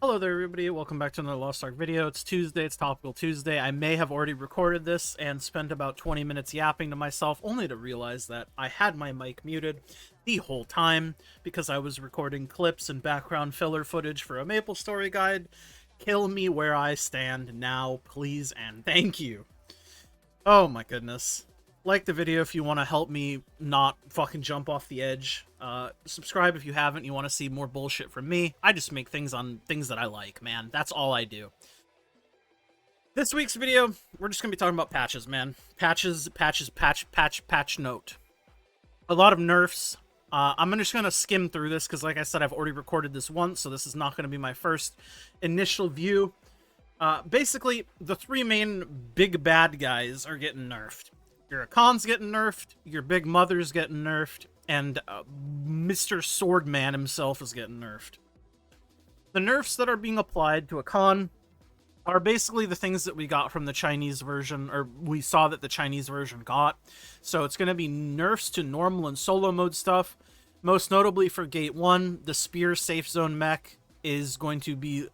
Hello there, everybody. Welcome back to another Lost Ark video. It's Tuesday. It's Topical Tuesday. I may have already recorded this and spent about 20 minutes yapping to myself, only to realize that I had my mic muted the whole time because I was recording clips and background filler footage for a Maple Story guide. Kill me where I stand now, please and thank you. Oh my goodness. Like the video if you want to help me not fucking jump off the edge. Subscribe if you haven't. You want to see more bullshit from me. I just make things on things that I like, man. That's all I do. This week's video, we're just going to be talking about patches, man. Patch note. A lot of nerfs. I'm just going to skim through this because, like I said, I've already recorded this once, so this is not going to be my first initial view. Basically, the three main big bad guys are getting nerfed. Your AKKAN's getting nerfed, your Big Mother's getting nerfed, and Mr. Swordman himself is getting nerfed. The nerfs that are being applied to AKKAN are basically the things that we got from the Chinese version, or we saw that the Chinese version got. So it's going to be nerfs to normal and solo mode stuff. Most notably for Gate 1, the Spear Safe Zone mech is going to be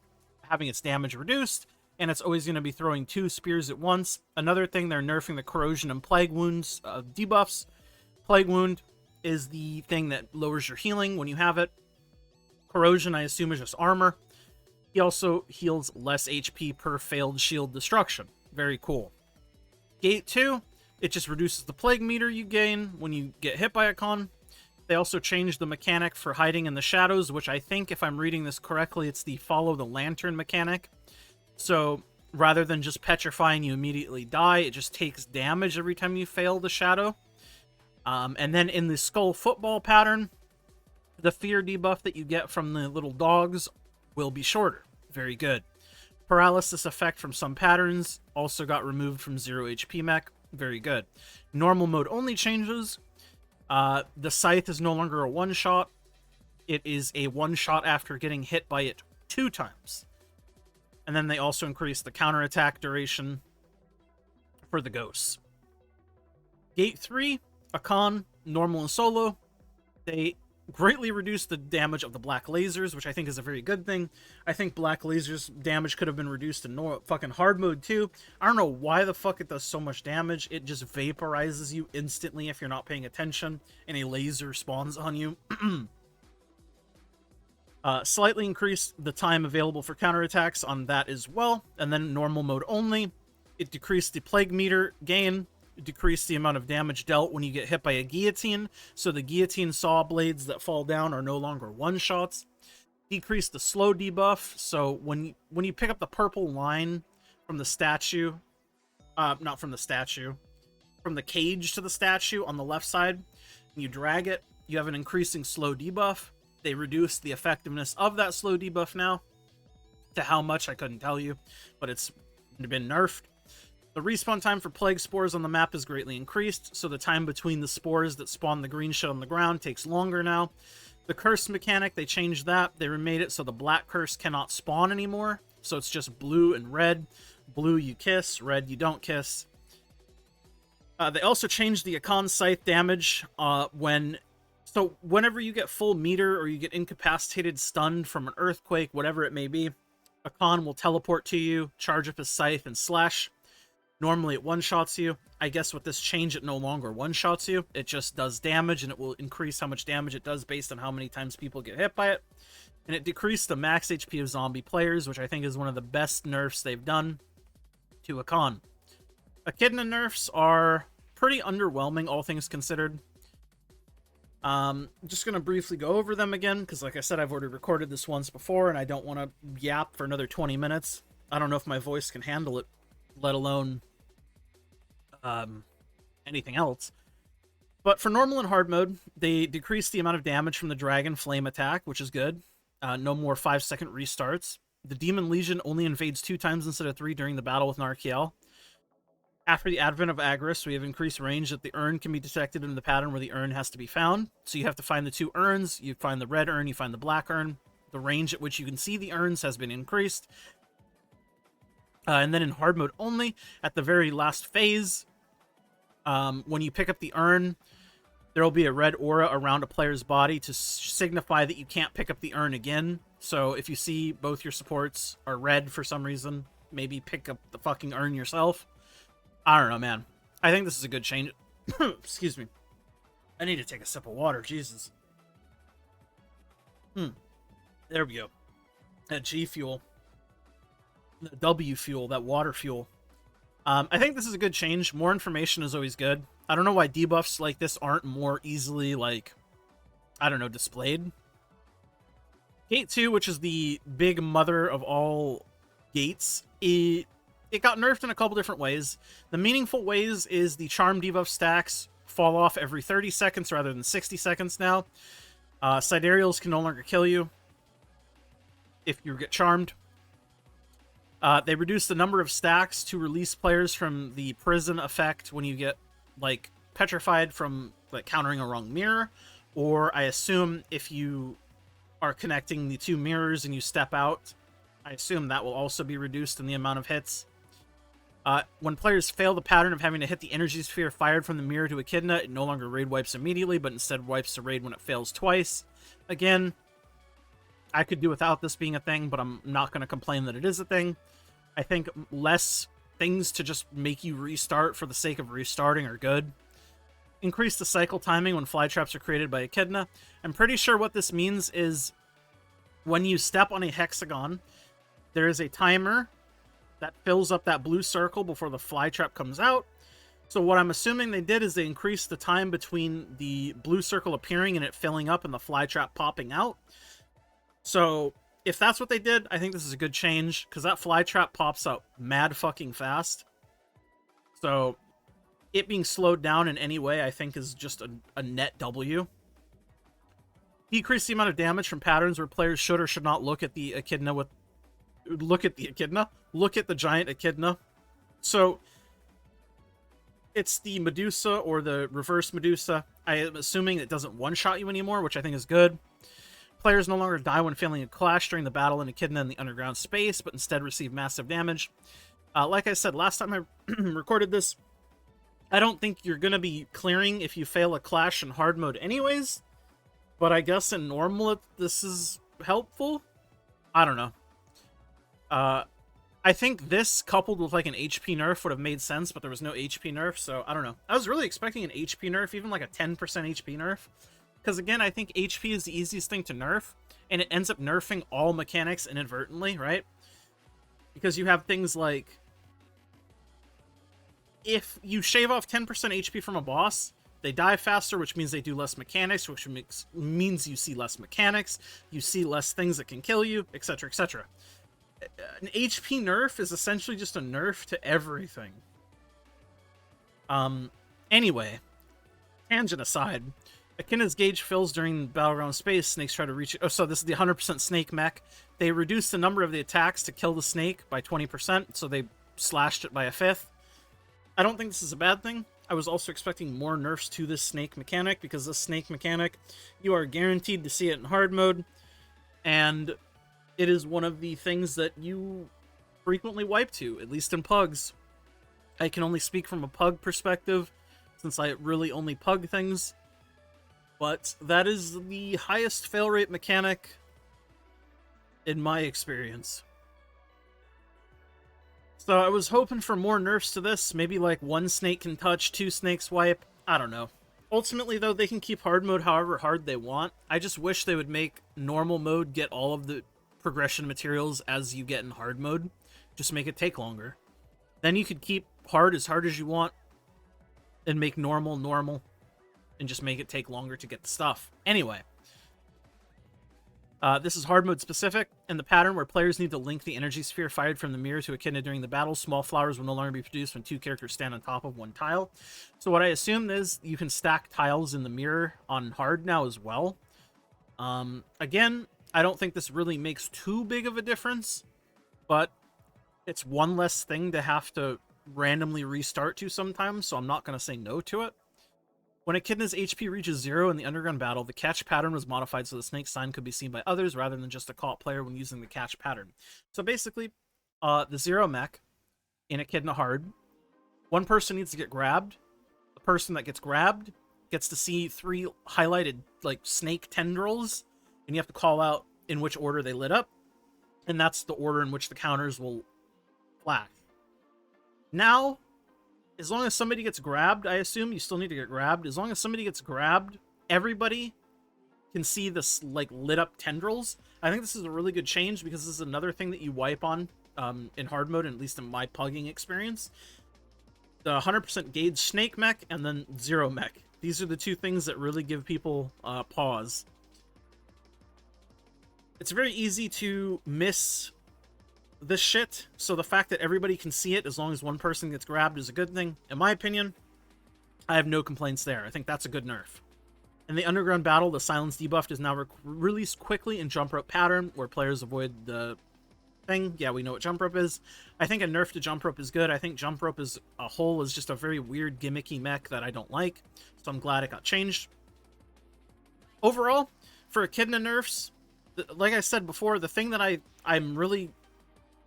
having its damage reduced, and it's always going to be throwing 2 spears at once. Another thing, they're nerfing the corrosion and plague wounds debuffs. Plague wound is the thing that lowers your healing when you have it. Corrosion, I assume, is just armor. He also heals less HP per failed shield destruction. Very cool. Gate 2, it just reduces the plague meter you gain when you get hit by a con. They also changed the mechanic for hiding in the shadows, which I think, if I'm reading this correctly, it's the follow the lantern mechanic. So rather than just petrifying you immediately die, it just takes damage every time you fail the shadow. And then in the skull football pattern, the fear debuff that you get from the little dogs will be shorter. Very good. Paralysis effect from some patterns also got removed from 0 HP mech. Very good. Normal mode only changes. The scythe is no longer a one-shot. It is a one-shot after getting hit by it 2 times. And then they also increased the counterattack duration for the ghosts. Gate 3, AKKAN, normal and solo. They greatly reduced the damage of the black lasers, which I think is a very good thing. I think black lasers damage could have been reduced in fucking hard mode too. I don't know why the fuck it does so much damage. It just vaporizes you instantly if you're not paying attention, and a laser spawns on you. Slightly increased the time available for counterattacks on that as well. And then normal mode only. It decreased the plague meter gain. It decreased the amount of damage dealt when you get hit by a guillotine. So the guillotine saw blades that fall down are no longer one-shots. Decreased the slow debuff. So when you pick up the purple line from the statue, not from the statue, from the cage to the statue on the left side, and you drag it, you have an increasing slow debuff. They reduced the effectiveness of that slow debuff now. To how much, I couldn't tell you, but it's been nerfed. The respawn time for plague spores on the map is greatly increased, so the time between the spores that spawn the green shit on the ground takes longer now. The curse mechanic, they changed that. They remade it so the black curse cannot spawn anymore, so it's just blue and red. Blue you kiss, red you don't kiss. They also changed the AKKAN scythe damage So whenever you get full meter or you get incapacitated, stunned from an earthquake, whatever it may be, AKKAN will teleport to you, charge up his scythe, and slash. Normally it one-shots you. I guess with this change it no longer one-shots you. It just does damage, and it will increase how much damage it does based on how many times people get hit by it. And it decreased the max HP of zombie players, which I think is one of the best nerfs they've done to AKKAN. Echidna nerfs are pretty underwhelming, all things considered. Just gonna briefly go over them again, because like I said, I've already recorded this once before, and I don't want to yap for another 20 minutes. I don't know if my voice can handle it, let alone anything else. But for normal and hard mode, they decreased the amount of damage from the dragon flame attack, which is good. No more 5-second restarts. The Demon Legion only invades 2 times instead of 3 during the battle with Narkiel. After the advent of Agris, we have increased range that the urn can be detected in the pattern where the urn has to be found. So you have to find the 2 urns. You find the red urn, you find the black urn. The range at which you can see the urns has been increased. And then in hard mode only, at the very last phase, when you pick up the urn, There will be a red aura around a player's body to signify that you can't pick up the urn again. So if you see both your supports are red for some reason, maybe pick up the fucking urn yourself. I don't know, man. I think this is a good change. Excuse me. I need to take a sip of water. Jesus. There we go. That G fuel. The W fuel. That water fuel. I think this is a good change. More information is always good. I don't know why debuffs like this aren't more easily, like, I don't know, displayed. Gate 2, which is the big mother of all gates, it got nerfed in a couple different ways. The meaningful ways is the charm debuff stacks fall off every 30 seconds rather than 60 seconds now. Sidereals can no longer kill you if you get charmed. They reduce the number of stacks to release players from the prison effect when you get, like, petrified from, like, countering a wrong mirror. Or, I assume, if you are connecting the two mirrors and you step out, I assume that will also be reduced in the amount of hits. When players fail the pattern of having to hit the energy sphere fired from the mirror to Echidna, it no longer raid wipes immediately, but instead wipes the raid when it fails twice. Again, I could do without this being a thing, but I'm not going to complain that it is a thing. I think less things to just make you restart for the sake of restarting are good. Increase the cycle timing when fly traps are created by Echidna. I'm pretty sure what this means is when you step on a hexagon, there is a timer that fills up that blue circle before the fly trap comes out. So what I'm assuming they did is they increased the time between the blue circle appearing and it filling up and the fly trap popping out. So if that's what they did, I think this is a good change, because that fly trap pops out mad fucking fast. So it being slowed down in any way, I think, is just a net W. Decrease the amount of damage from patterns where players should or should not look at the Echidna with... Look at the giant Echidna. So it's the Medusa or the reverse Medusa. I am assuming it doesn't one-shot you anymore, which I think is good. Players no longer die when failing a clash during the battle in Echidna in the underground space, but instead receive massive damage. Like I said, last time I recorded this, I don't think you're going to be clearing if you fail a clash in hard mode anyways, but I guess in normal this is helpful? I don't know. I think this coupled with like an HP nerf would have made sense, but there was no HP nerf, so I don't know. I was really expecting an HP nerf, even like a 10% HP nerf. Because, again, I think HP is the easiest thing to nerf, and it ends up nerfing all mechanics inadvertently, right? Because you have things like, if you shave off 10% HP from a boss, they die faster, which means they do less mechanics, which means you see less mechanics, you see less things that can kill you, etc., etc. An HP nerf is essentially just a nerf to everything. Anyway, tangent aside... Echidna's gauge fills during battleground space. Snakes try to reach it. Oh, so this is the 100% snake mech. They reduced the number of the attacks to kill the snake by 20%, so they slashed it by a fifth. I don't think this is a bad thing. I was also expecting more nerfs to this snake mechanic, because this snake mechanic, you are guaranteed to see it in hard mode, and it is one of the things that you frequently wipe to, at least in pugs. I can only speak from a pug perspective, since I really only pug things. But that is the highest fail rate mechanic in my experience. So I was hoping for more nerfs to this. Maybe like one snake can touch, two snakes wipe. I don't know. Ultimately, though, they can keep hard mode however hard they want. I just wish they would make normal mode get all of the progression materials as you get in hard mode. Just make it take longer. Then you could keep hard as you want and make normal normal. And just make it take longer to get the stuff. Anyway. This is hard mode specific. In the pattern where players need to link the energy sphere fired from the mirror to Echidna during the battle, small flowers will no longer be produced when two characters stand on top of one tile. So what I assume is you can stack tiles in the mirror on hard now as well. Again, I don't think this really makes too big of a difference. But it's one less thing to have to randomly restart to sometimes, so I'm not going to say no to it. When Echidna's HP reaches 0 in the underground battle, the catch pattern was modified so the snake sign could be seen by others rather than just a caught player when using the catch pattern. So basically, the 0 mech in Echidna hard, one person needs to get grabbed. The person that gets grabbed gets to see 3 highlighted, like, snake tendrils, and you have to call out in which order they lit up, and that's the order in which the counters will flash. Now, as long as somebody gets grabbed, I assume you still need to get grabbed. As long as somebody gets grabbed, everybody can see this, like, lit up tendrils. I think this is a really good change because this is another thing that you wipe on in hard mode, at least in my pugging experience. The 100% gauge snake mech and then 0 mech. These are the 2 things that really give people pause. It's very easy to miss this shit, so the fact that everybody can see it as long as one person gets grabbed is a good thing. In my opinion, I have no complaints there. I think that's a good nerf. In the underground battle, the silence debuff is now released quickly in jump rope pattern, where players avoid the thing. Yeah, we know what jump rope is. I think a nerf to jump rope is good. I think jump rope as a whole is just a very weird, gimmicky mech that I don't like, so I'm glad it got changed. Overall, for Echidna nerfs, like I said before, the thing that I'm really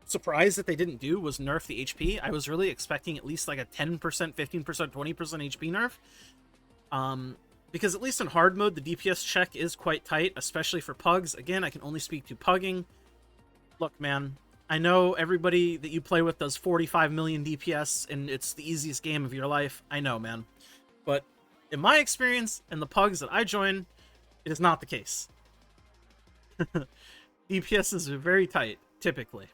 surprised that they didn't do was nerf the HP. I was really expecting at least like a 10%, 15%, 20% HP nerf. Because at least in hard mode, the DPS check is quite tight, especially for pugs. Again, I can only speak to pugging. Look, man, I know everybody that you play with does 45 million DPS, and it's the easiest game of your life. I know, man. But in my experience, and the pugs that I join, it is not the case. DPS is very tight, typically.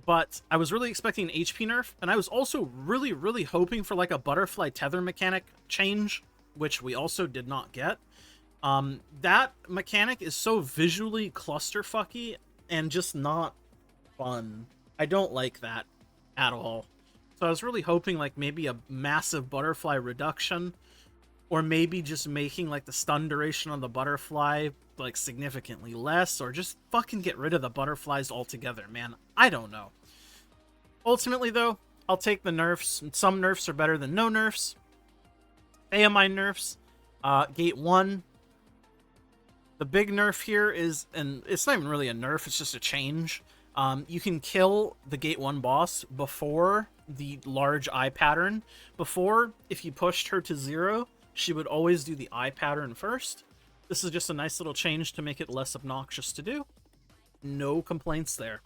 But I was really expecting an HP nerf, and I was also really, really hoping for like a butterfly tether mechanic change, which we also did not get. That mechanic is so visually clusterfucky and just not fun. I don't like that at all. So I was really hoping like maybe a massive butterfly reduction, or maybe just making like the stun duration on the butterfly like significantly less, or just fucking get rid of the butterflies altogether, man. I don't know. Ultimately though, I'll take the nerfs. Some nerfs are better than no nerfs. THAEMINE nerfs. Gate 1. The big nerf here is, and it's not even really a nerf, it's just a change. You can kill the Gate 1 boss before the large eye pattern. Before, if you pushed her to 0, she would always do the eye pattern first. This is just a nice little change to make it less obnoxious to do. No complaints there.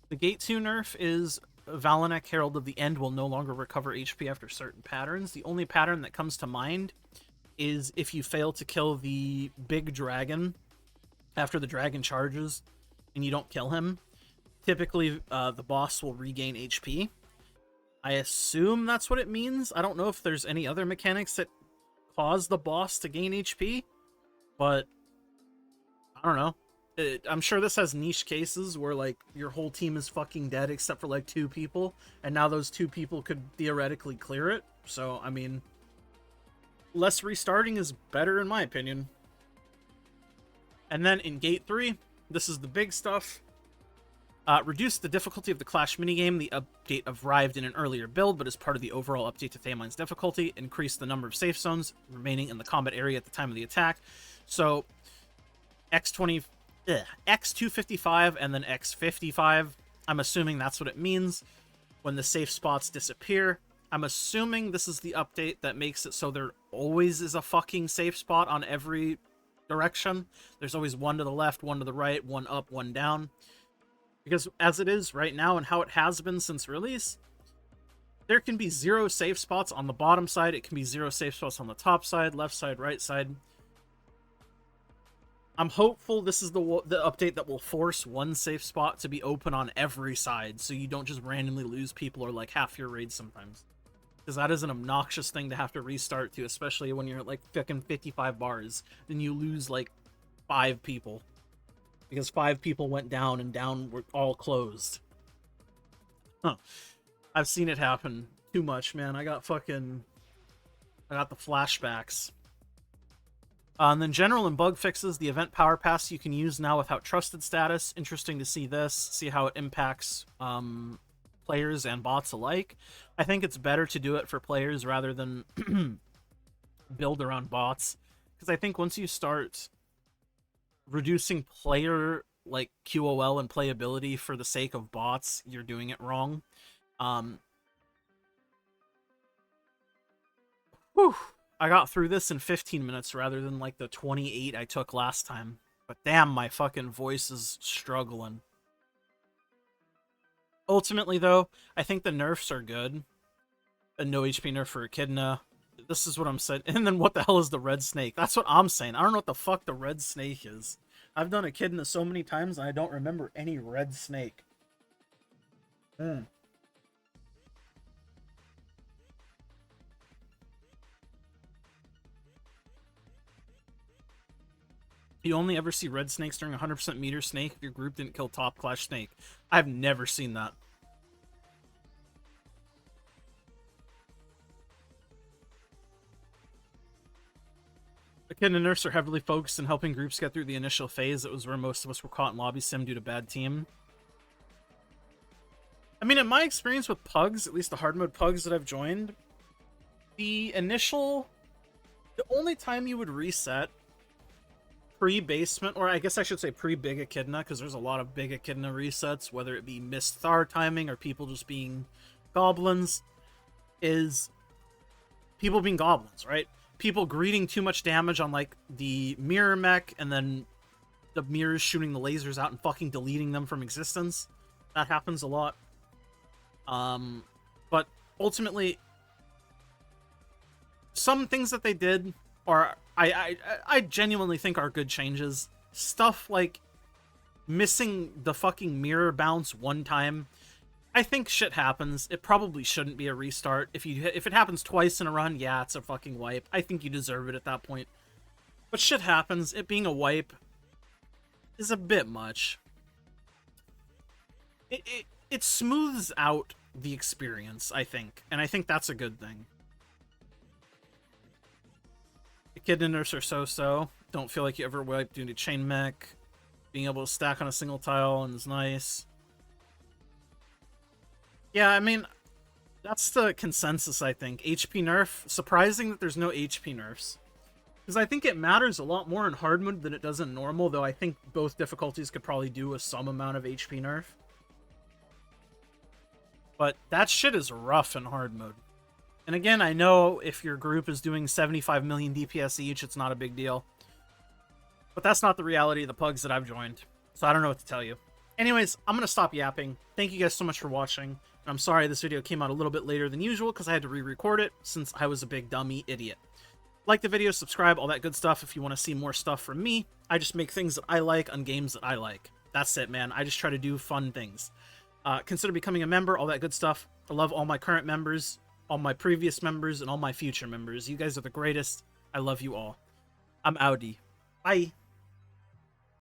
The Gate 2 nerf is Valenek, Herald of the End, will no longer recover HP after certain patterns. The only pattern that comes to mind is if you fail to kill the big dragon after the dragon charges and you don't kill him. Typically, the boss will regain HP. I assume that's what it means. I don't know if there's any other mechanics that cause the boss to gain HP, but I don't know. I'm sure this has niche cases where like your whole team is fucking dead except for like 2 people, and now those 2 people could theoretically clear it. So, I mean, less restarting is better in my opinion. And then in Gate 3, this is the big stuff. Reduce the difficulty of the Clash minigame. The update arrived in an earlier build, but as part of the overall update to THAEMINE's difficulty. Increase the number of safe zones remaining in the combat area at the time of the attack. So, X255 and then X55. I'm assuming that's what it means when the safe spots disappear. I'm assuming this is the update that makes it so there always is a fucking safe spot on every direction. There's always one to the left, one to the right, one up, one down. Because as it is right now and how it has been since release, there can be 0 safe spots on the bottom side. It can be 0 safe spots on the top side, left side, right side. I'm hopeful this is the update that will force one safe spot to be open on every side, so you don't just randomly lose people or like half your raids sometimes. Because that is an obnoxious thing to have to restart to, especially when you're at like fucking 55 bars. Then you lose like 5 people. Because 5 people went down and down were all closed. Huh. I've seen it happen too much, man. I got the flashbacks. And then general and bug fixes. The event power pass you can use now without trusted status. Interesting to see this. See how it impacts players and bots alike. I think it's better to do it for players rather than build around bots. Because I think once you start reducing player like QOL and playability for the sake of bots, you're doing it wrong. Whew. I got through this in 15 minutes rather than like the 28 I took last time. But damn, my fucking voice is struggling. Ultimately, though, I think the nerfs are good. A no HP nerf for Echidna. This is what I'm saying. And then what the hell is the red snake? That's what I'm saying. I don't know what the fuck the red snake is. I've done Echidna so many times and I don't remember any red snake. You only ever see red snakes during 100% meter snake if your group didn't kill top class snake. I've never seen that. Akida Nerfs are heavily focused in helping groups get through the initial phase. It was where most of us were caught in lobby sim due to bad team. I mean, in my experience with pugs, at least the hard mode pugs that I've joined, the only time you would reset pre-basement, or I guess I should say pre-big Echidna, because there's a lot of big Echidna resets, whether it be missed Thar timing or people just being goblins, is people being goblins, right? People greeting too much damage on, like, the mirror mech, and then the mirrors shooting the lasers out and fucking deleting them from existence. That happens a lot. But ultimately, some things that they did are, I genuinely think are good changes. Stuff like missing the fucking mirror bounce one time. I think shit happens. It probably shouldn't be a restart. If it happens twice in a run, yeah, it's a fucking wipe. I think you deserve it at that point. But shit happens. It being a wipe is a bit much. It smooths out the experience, I think. And I think that's a good thing. Echidna nerfs are so-so. Don't feel like you ever wipe due to chain mech. Being able to stack on a single tile and is nice. Yeah, I mean, that's the consensus, I think. HP nerf. Surprising that there's no HP nerfs. Because I think it matters a lot more in hard mode than it does in normal, though I think both difficulties could probably do with some amount of HP nerf. But that shit is rough in hard mode. And again, I know if your group is doing 75 million DPS each, it's not a big deal. But that's not the reality of the pugs that I've joined. So I don't know what to tell you. Anyways, I'm going to stop yapping. Thank you guys so much for watching. And I'm sorry this video came out a little bit later than usual because I had to re-record it since I was a big dummy idiot. Like the video, subscribe, all that good stuff if you want to see more stuff from me. I just make things that I like on games that I like. That's it, man. I just try to do fun things. Consider becoming a member, all that good stuff. I love all my current members, all my previous members, and all my future members. You guys are the greatest. I love you all. I'm Audi. Bye.